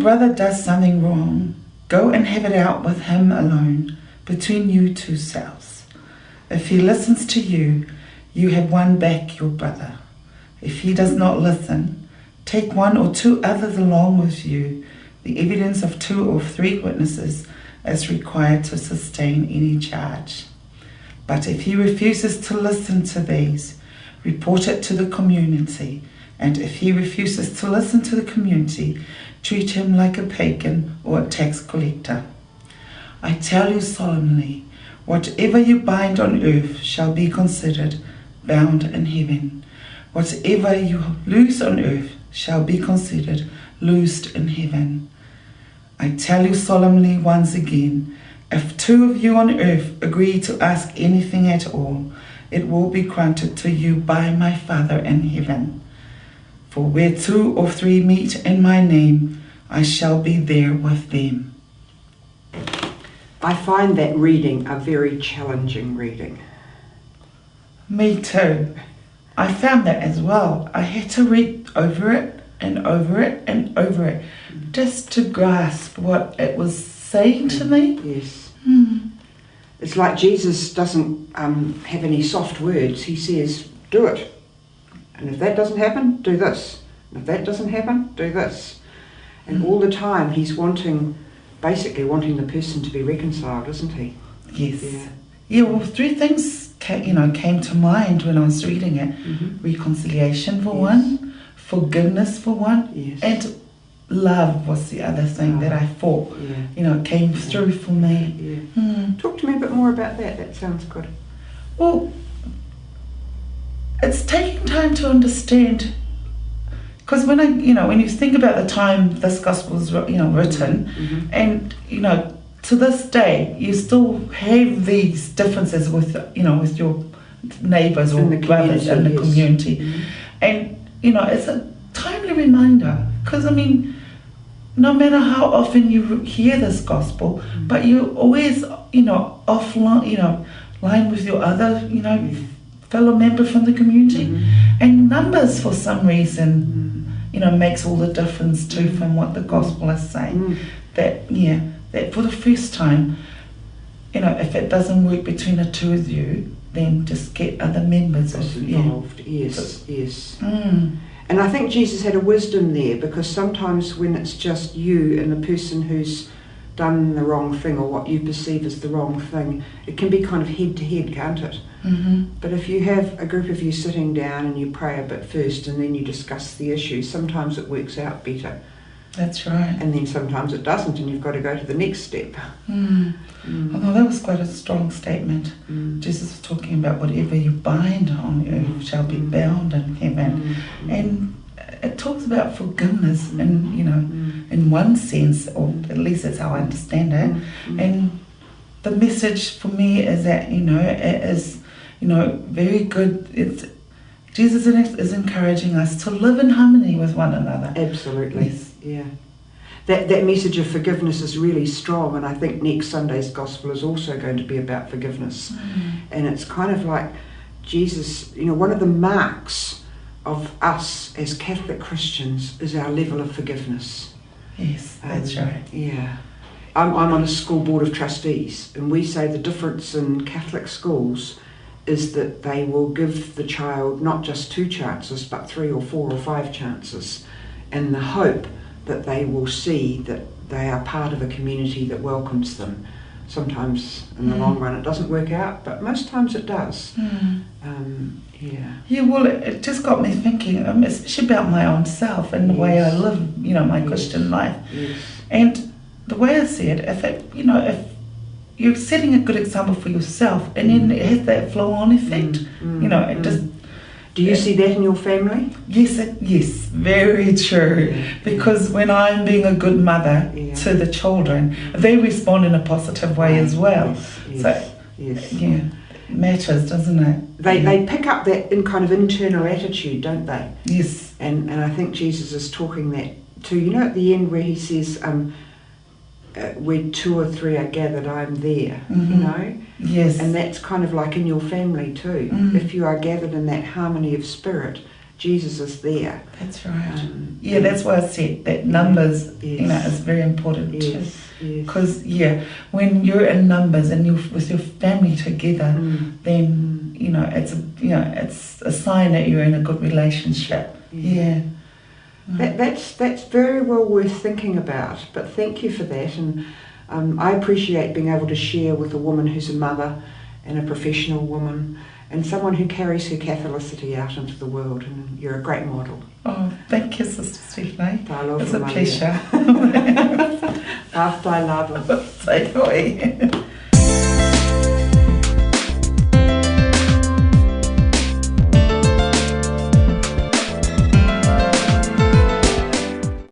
brother does something wrong, go and have it out with him alone, between you two selves. If he listens to you, you have won back your brother. If he does not listen, take 1 or 2 others along with you. The evidence of 2 or 3 witnesses is required to sustain any charge. But if he refuses to listen to these, report it to the community. And if he refuses to listen to the community, treat him like a pagan or a tax collector. I tell you solemnly, whatever you bind on earth shall be considered bound in heaven. Whatever you loose on earth shall be considered loosed in heaven. I tell you solemnly once again, if 2 of you on earth agree to ask anything at all, it will be granted to you by my Father in heaven. For where 2 or 3 meet in my name, I shall be there with them. I find that reading a very challenging reading. Me too. I found that as well. I had to read over it and over it and over it just to grasp what it was saying to me. Yes. It's like Jesus doesn't have any soft words. He says, do it. And if that doesn't happen, do this. And if that doesn't happen, do this. And all the time he's basically wanting the person to be reconciled, isn't he? Yes. Yeah, well, 3 things came to mind when I was reading it. Reconciliation for one, forgiveness for one, and love was the other thing that I thought, came through for me. Talk to me a bit more about that. That sounds good. Well, it's taking time to understand, because when you think about the time this gospel was written, and to this day you still have these differences with with your neighbours or brothers in the community, and it's a timely reminder, because no matter how often you hear this gospel, but you always offline line with your other fellow member from the community, and numbers for some reason makes all the difference too from what the gospel is saying. That for the first time, if it doesn't work between the 2 of you, then just get other members involved. Yes. And I think Jesus had a wisdom there, because sometimes when it's just you and the person who's done the wrong thing, or what you perceive as the wrong thing, it can be kind of head to head, can't it? But if you have a group of you sitting down and you pray a bit first and then you discuss the issue, sometimes it works out better. That's right. And then sometimes it doesn't, and you've got to go to the next step. Although that was quite a strong statement. Jesus was talking about whatever you bind on earth shall be bound in heaven. And it talks about forgiveness in one sense, or at least that's how I understand it. And the message for me is that, it is, very good. Jesus is encouraging us to live in harmony with one another. Absolutely. Yes. Yeah. That message of forgiveness is really strong, and I think next Sunday's gospel is also going to be about forgiveness. And it's kind of like Jesus, one of the marks of us as Catholic Christians is our level of forgiveness. Yes, that's right. Yeah. I'm on a school board of trustees, and we say the difference in Catholic schools is that they will give the child not just 2 chances, but 3 or 4 or 5 chances, in the hope that they will see that they are part of a community that welcomes them. Sometimes in the long run it doesn't work out, but most times it does. Yeah, well, it just got me thinking, especially about my own self and the way I live, my Christian life. And the way I see it, if you're setting a good example for yourself, and then it has that flow-on effect, it just... Do you see that in your family? Yes, very true. Because when I'm being a good mother to the children, they respond in a positive way as well. It matters, doesn't it? They pick up that kind of internal attitude, don't they? Yes. And I think Jesus is talking that too. At the end where he says, where 2 or 3 are gathered, I'm there, Yes. And that's kind of like in your family too. If you are gathered in that harmony of spirit, Jesus is there. That's right. Yeah, that's why I said that numbers, yes. is very important too. Yes, yes. Because when you're in numbers and you're with your family together, then it's a sign that you're in a good relationship. Yeah. That's very well worth thinking about. But thank you for that, and I appreciate being able to share with a woman who's a mother and a professional woman, and someone who carries her Catholicity out into the world, and you're a great model. Oh, thank you, Sister Stephanie. Talofa It's a Maria. pleasure. After I love it. Say hoi.